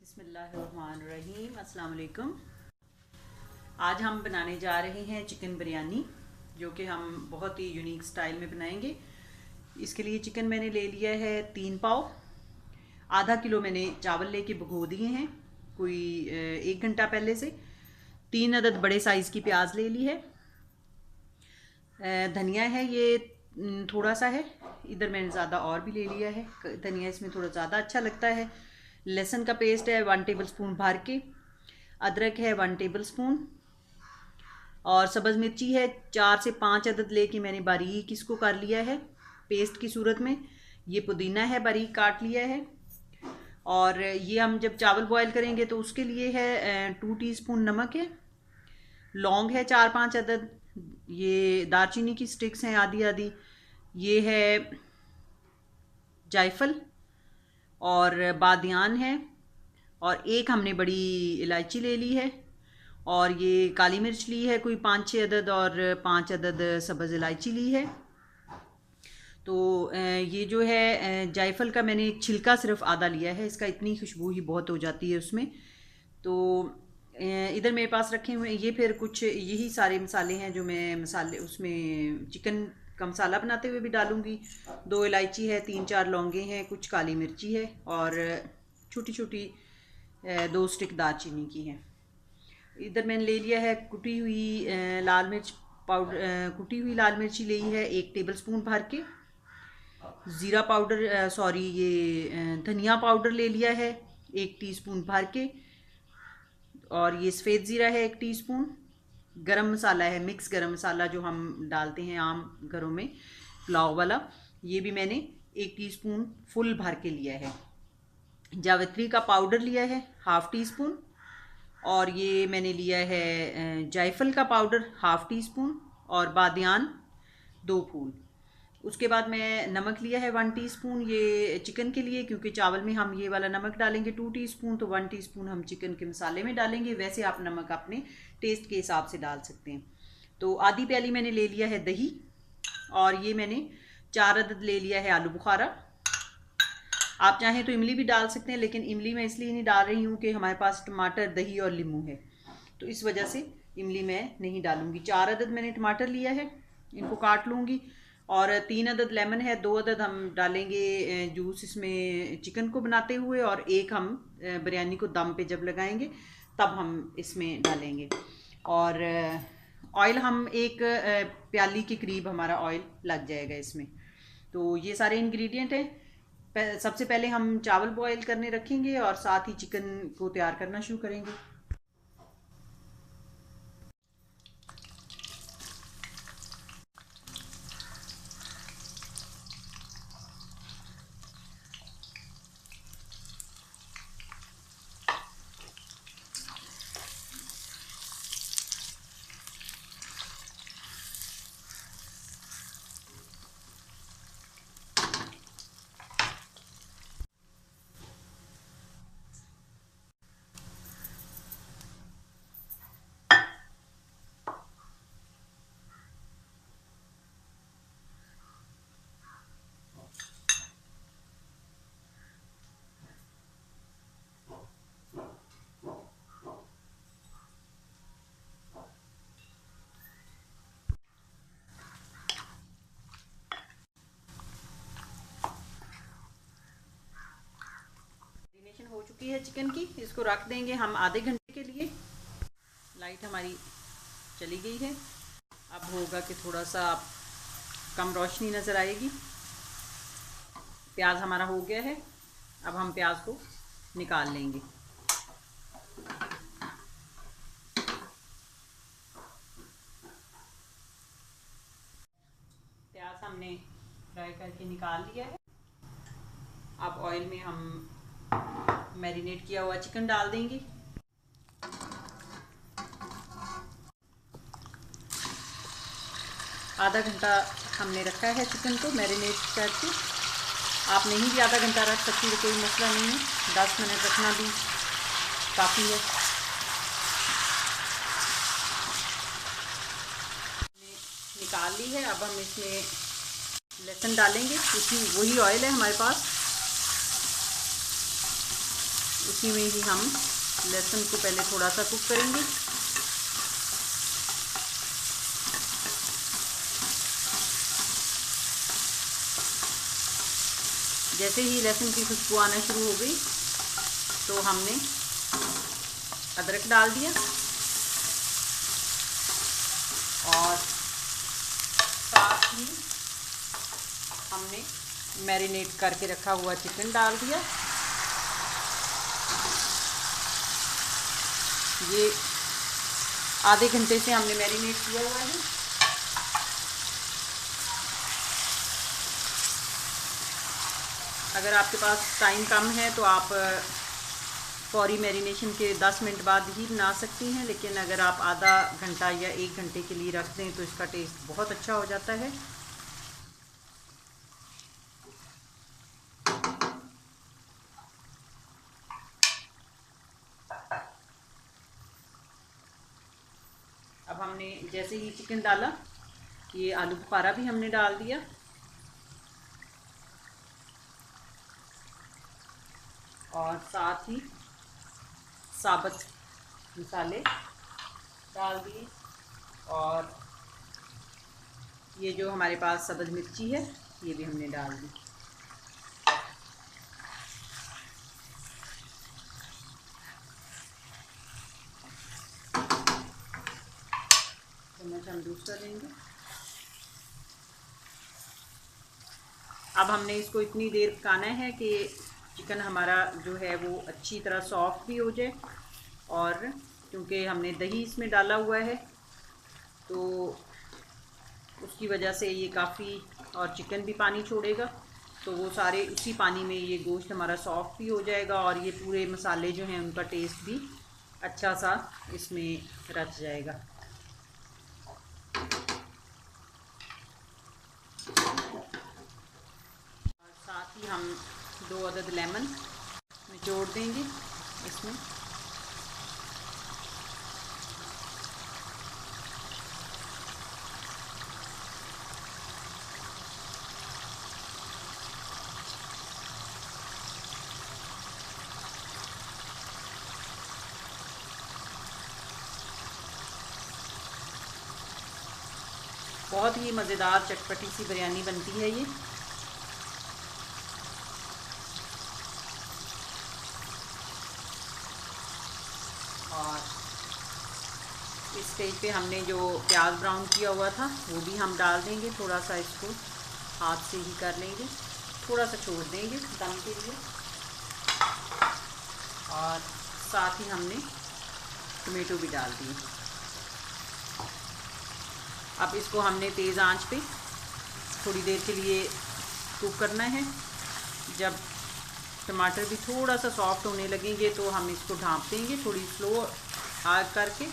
बिस्मिल्लाहिर्रहमानिर्रहीम। अस्सलाम वालेकुम। आज हम बनाने जा रहे हैं चिकन बिरयानी, जो कि हम बहुत ही यूनिक स्टाइल में बनाएंगे। इसके लिए चिकन मैंने ले लिया है 3 पाव। आधा किलो मैंने चावल लेके भिगो दिए हैं कोई 1 घंटा पहले से। 3 अदद बड़े साइज़ की प्याज ले ली है। धनिया है ये थोड़ा सा है, इधर मैंने ज़्यादा और भी ले लिया है। धनिया इसमें थोड़ा ज़्यादा अच्छा लगता है। लहसुन का पेस्ट है 1 टेबलस्पून भर के। अदरक है 1 टेबलस्पून। और सब्ज़ मिर्ची है 4 से 5 अदद लेके मैंने बारीक इसको कर लिया है पेस्ट की सूरत में। ये पुदीना है बारीक काट लिया है। और ये हम जब चावल बॉयल करेंगे तो उसके लिए है 2 टीस्पून नमक है। लौंग है 4-5 अदद। ये दालचीनी की स्टिक्स हैं आधी आधी। ये है जायफल और बादियान है। और एक हमने बड़ी इलायची ले ली है। और ये काली मिर्च ली है कोई 5-6 अदद। और 5 अदद सब्ज़ इलायची ली है। तो ये जो है जायफल का मैंने छिलका सिर्फ आधा लिया है, इसका इतनी खुशबू ही बहुत हो जाती है उसमें। तो इधर मेरे पास रखे हुए ये फिर कुछ यही सारे मसाले हैं जो मैं मसाले उसमें चिकन का मसाला बनाते हुए भी डालूँगी। 2 इलायची है, 3-4 लौंगे हैं, कुछ काली मिर्ची है और छोटी छोटी 2 स्टिक दालचीनी की है। इधर मैंने ले लिया है कुटी हुई लाल मिर्च पाउडर। कुटी हुई लाल मिर्ची ली है 1 टेबलस्पून भर के। ज़ीरा पाउडर ये धनिया पाउडर ले लिया है 1 टीस्पून भर के। और ये सफ़ेद ज़ीरा है 1 टीस्पून। गरम मसाला है मिक्स गरम मसाला जो हम डालते हैं आम घरों में पुलाव वाला, ये भी मैंने 1 टीस्पून फुल भर के लिया है। जावित्री का पाउडर लिया है 1/2 टीस्पून। और ये मैंने लिया है जायफल का पाउडर 1/2 टीस्पून। और बादियान 2 फूल। उसके बाद मैं नमक लिया है 1 टीस्पून ये चिकन के लिए, क्योंकि चावल में हम ये वाला नमक डालेंगे 2 टीस्पून, तो 1 टीस्पून हम चिकन के मसाले में डालेंगे। वैसे आप नमक अपने टेस्ट के हिसाब से डाल सकते हैं। तो आधी प्याली मैंने ले लिया है दही। और ये मैंने 4 अदद ले लिया है आलू बुखारा। आप चाहें तो इमली भी डाल सकते हैं, लेकिन इमली मैं इसलिए नहीं डाल रही हूँ कि हमारे पास टमाटर दही और नींबू है, तो इस वजह से इमली मैं नहीं डालूँगी। 4 अदद मैंने टमाटर लिया है, इनको काट लूँगी। और 3 अदद लेमन है, 2 अदद हम डालेंगे जूस इसमें चिकन को बनाते हुए, और 1 हम बिरयानी को दम पे जब लगाएंगे तब हम इसमें डालेंगे। और ऑयल हम 1 प्याली के करीब हमारा ऑयल लग जाएगा इसमें। तो ये सारे इंग्रेडिएंट हैं। सबसे पहले हम चावल बॉयल करने रखेंगे और साथ ही चिकन को तैयार करना शुरू करेंगे। हो चुकी है चिकन की, इसको रख देंगे हम आधे घंटे के लिए। लाइट हमारी चली गई है। अब होगा कि थोड़ा सा कम रोशनी नज़र आएगी। प्याज हमारा हो गया है, अब हम प्याज को निकाल लेंगे। प्याज हमने फ्राई करके निकाल लिया है। अब ऑयल में हम मैरिनेट किया हुआ चिकन डाल देंगे। आधा घंटा हमने रखा है चिकन को मैरिनेट करके। आप नहीं भी आधा घंटा रख सकती तो कोई मसला नहीं है, 10 मिनट रखना भी काफ़ी है। निकाल ली है। अब हम इसमें लहसुन डालेंगे, क्योंकि वही ऑयल है हमारे पास। उसी में ही हम लहसुन को पहले थोड़ा सा कुक करेंगे। जैसे ही लहसुन की खुशबू आना शुरू हो गई तो हमने अदरक डाल दिया और साथ ही हमने मैरिनेट करके रखा हुआ चिकन डाल दिया। ये आधे घंटे से हमने मैरिनेट किया हुआ है। अगर आपके पास टाइम कम है तो आप फौरी मैरिनेशन के 10 मिनट बाद ही बना सकती हैं, लेकिन अगर आप आधा घंटा या 1 घंटे के लिए रख दें तो इसका टेस्ट बहुत अच्छा हो जाता है। अब हमने जैसे ही चिकन डाला, ये आलू बुखारा भी हमने डाल दिया और साथ ही साबुत मसाले डाल दिए और ये जो हमारे पास सब्ज़ मिर्ची है ये भी हमने डाल दी। चम्मच हम दूसरा देंगे। अब हमने इसको इतनी देर पकाना है कि चिकन हमारा जो है वो अच्छी तरह सॉफ्ट भी हो जाए, और क्योंकि हमने दही इसमें डाला हुआ है तो उसकी वजह से ये काफ़ी, और चिकन भी पानी छोड़ेगा तो वो सारे उसी पानी में ये गोश्त हमारा सॉफ्ट भी हो जाएगा और ये पूरे मसाले जो हैं उनका टेस्ट भी अच्छा सा इसमें रच जाएगा। और साथ ही हम 2 अदद लेमन निचोड़ देंगे इसमें। बहुत ही मज़ेदार चटपटी सी बिरयानी बनती है ये। और इस स्टेज पे हमने जो प्याज ब्राउन किया हुआ था वो भी हम डाल देंगे। थोड़ा सा इसको हाथ से ही कर लेंगे, थोड़ा सा छोड़ देंगे दम के लिए। और साथ ही हमने टमाटो भी डाल दिए। अब इसको हमने तेज़ आंच पे थोड़ी देर के लिए कुक करना है। जब टमाटर भी थोड़ा सा सॉफ्ट होने लगेंगे तो हम इसको ढाँप देंगे थोड़ी स्लो आग करके,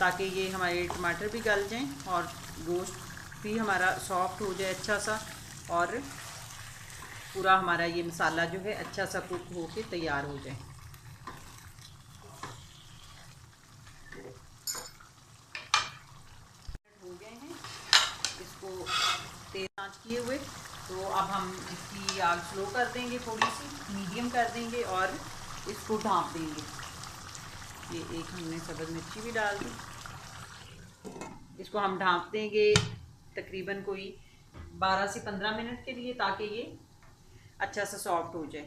ताकि ये हमारे टमाटर भी गल जाएं और गोश्त भी हमारा सॉफ्ट हो जाए अच्छा सा, और पूरा हमारा ये मसाला जो है अच्छा सा कुक हो के तैयार हो जाए। हो गए हैं इसको तेज़ आंच किए हुए, तो अब हम इसकी आग स्लो कर देंगे, थोड़ी सी मीडियम कर देंगे और इसको ढाँप देंगे। ये एक हमने सब्ज़ मिर्ची भी डाल दी। इसको हम ढाँप देंगे तकरीबन कोई 12 से 15 मिनट के लिए, ताकि ये अच्छा सा सॉफ्ट हो जाए।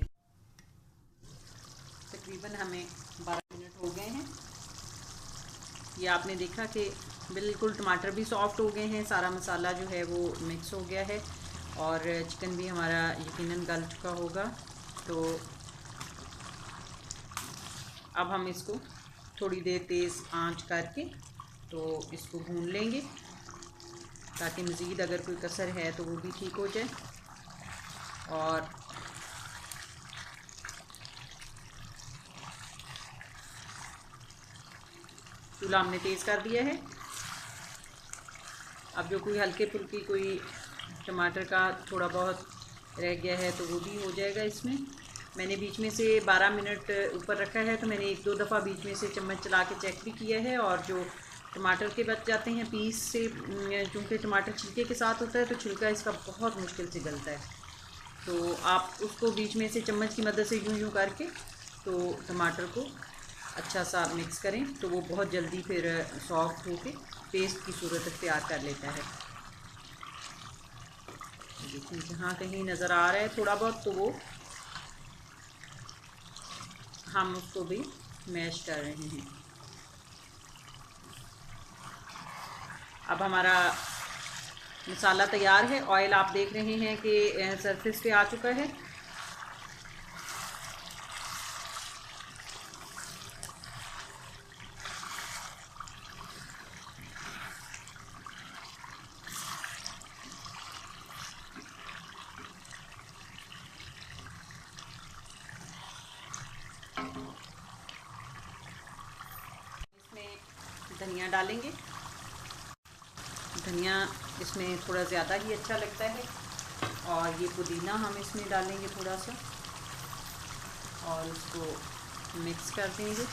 तकरीबन हमें 12 मिनट हो गए हैं। ये आपने देखा कि बिल्कुल टमाटर भी सॉफ्ट हो गए हैं, सारा मसाला जो है वो मिक्स हो गया है और चिकन भी हमारा यकीनन गल चुका होगा। तो अब हम इसको थोड़ी देर तेज़ आंच करके तो इसको भून लेंगे, ताकि मज़ीद अगर कोई कसर है तो वो भी ठीक हो जाए। और चूल्हा हमने तेज़ कर दिया है। अब जो कोई हल्के फुल्की कोई टमाटर का थोड़ा बहुत रह गया है तो वो भी हो जाएगा इसमें। मैंने बीच में से 12 मिनट ऊपर रखा है, तो मैंने 1-2 दफ़ा बीच में से चम्मच चला के चेक भी किया है। और जो टमाटर के बच जाते हैं पीस से, क्योंकि टमाटर छिलके के साथ होता है तो छिलका इसका बहुत मुश्किल से गलता है, तो आप उसको बीच में से चम्मच की मदद से यूं यूं करके तो टमाटर को अच्छा सा मिक्स करें, तो वो बहुत जल्दी फिर सॉफ्ट होके पेस्ट की सूरत अख्तियार कर लेता है। देखिए जहाँ कहीं नज़र आ रहा है थोड़ा बहुत, तो वो हम उसको भी मैश कर रहे हैं। अब हमारा मसाला तैयार है। ऑयल आप देख रहे हैं कि सरफेस पे आ चुका है। इसमें धनिया डालेंगे। धनिया इसमें थोड़ा ज़्यादा ही अच्छा लगता है। और ये पुदीना हम इसमें डालेंगे थोड़ा सा, और उसको मिक्स कर देंगे।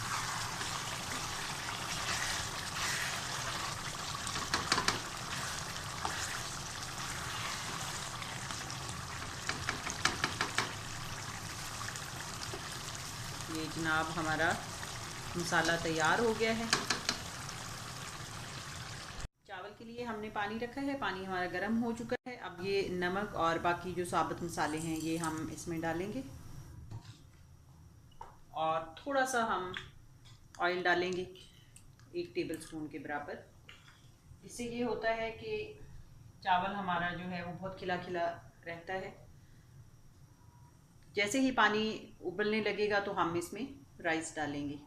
ये जनाब हमारा मसाला तैयार हो गया है। चावल के लिए हमने पानी रखा है, पानी हमारा गर्म हो चुका है। अब ये नमक और बाकी जो साबुत मसाले हैं ये हम इसमें डालेंगे, और थोड़ा सा हम ऑयल डालेंगे 1 टेबलस्पून के बराबर। इससे ये होता है कि चावल हमारा जो है वो बहुत खिला खिला रहता है। जैसे ही पानी उबलने लगेगा तो हम इसमें राइस डालेंगे।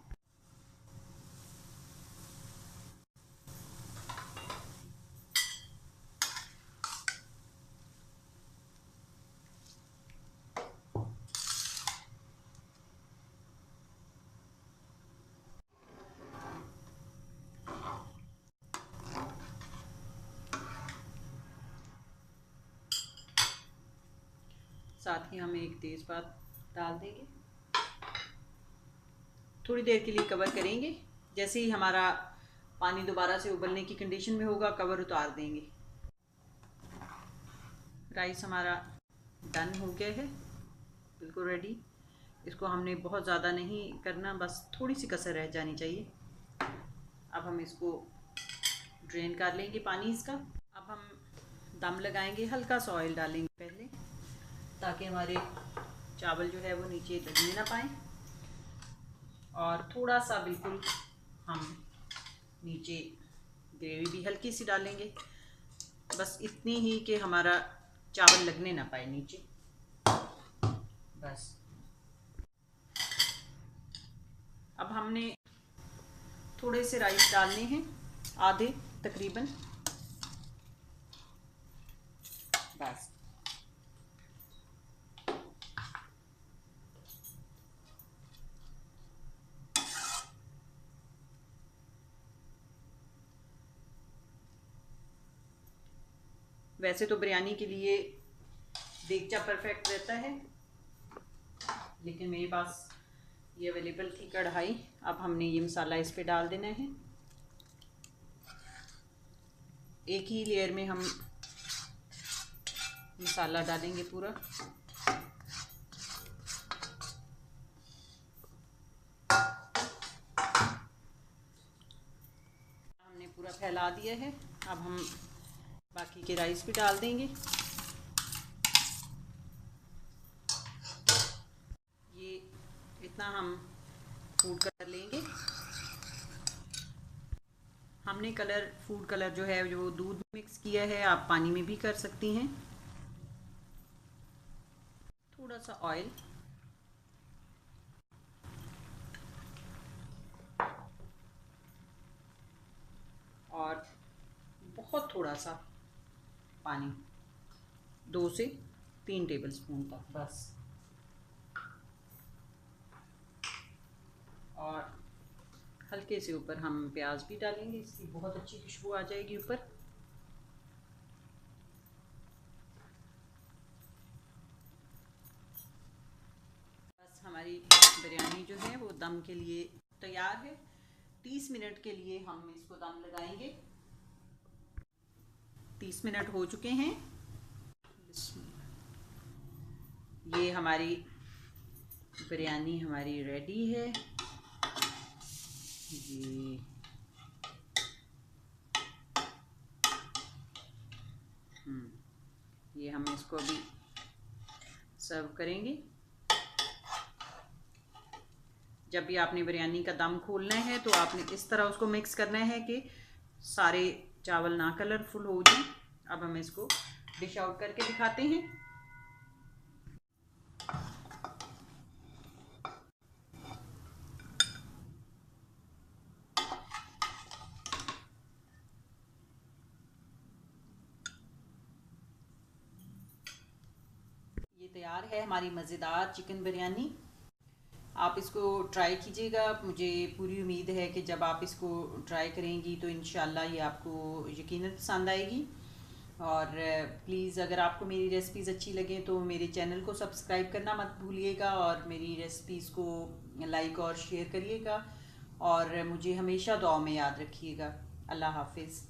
साथ ही हम एक तेज़पात डाल देंगे। थोड़ी देर के लिए कवर करेंगे। जैसे ही हमारा पानी दोबारा से उबलने की कंडीशन में होगा, कवर उतार देंगे। राइस हमारा डन हो गया है, बिल्कुल रेडी। इसको हमने बहुत ज़्यादा नहीं करना, बस थोड़ी सी कसर रह जानी चाहिए। अब हम इसको ड्रेन कर लेंगे पानी इसका। अब हम दम लगाएंगे। हल्का सा ऑयल डालेंगे पहले, ताकि हमारे चावल जो है वो नीचे लगने ना पाए। और थोड़ा सा बिल्कुल हम नीचे ग्रेवी भी हल्की सी डालेंगे, बस इतनी ही कि हमारा चावल लगने ना पाए नीचे, बस। अब हमने थोड़े से राइस डालने हैं, आधे तकरीबन, बस। वैसे तो बिरयानी के लिए देगचा परफेक्ट रहता है, लेकिन मेरे पास ये अवेलेबल थी कढ़ाई। अब हमने ये मसाला इस पे डाल देना है। एक ही लेयर में हम मसाला डालेंगे पूरा। हमने पूरा फैला दिया है। अब हम बाकी के राइस भी डाल देंगे। ये इतना हम फूड कलर लेंगे। हमने कलर, फूड कलर जो है जो दूध में मिक्स किया है, आप पानी में भी कर सकती हैं। थोड़ा सा ऑयल, और बहुत थोड़ा सा पानी, 2 से 3 टेबलस्पून तक, बस। और हल्के से ऊपर हम प्याज भी डालेंगे, इसकी बहुत अच्छी खुशबू आ जाएगी ऊपर। बस हमारी बिरयानी जो है वो दम के लिए तैयार है। 30 मिनट के लिए हम इसको दम लगाएंगे। 30 मिनट हो चुके हैं। हमारी बिरयानी हमारी रेडी है जी। ये हम इसको अभी सर्व करेंगे। जब भी आपने बिरयानी का दम खोलना है तो आपने इस तरह उसको मिक्स करना है कि सारे चावल ना कलरफुल हो जाए। अब हम इसको डिश आउट करके दिखाते हैं। ये तैयार है हमारी मज़ेदार चिकन बिरयानी। आप इसको ट्राई कीजिएगा। मुझे पूरी उम्मीद है कि जब आप इसको ट्राई करेंगी तो इंशाल्लाह ये आपको यकीनन पसंद आएगी। और प्लीज़ अगर आपको मेरी रेसिपीज़ अच्छी लगें तो मेरे चैनल को सब्सक्राइब करना मत भूलिएगा और मेरी रेसिपीज़ को लाइक और शेयर करिएगा और मुझे हमेशा दुआ में याद रखिएगा। अल्लाह हाफिज़।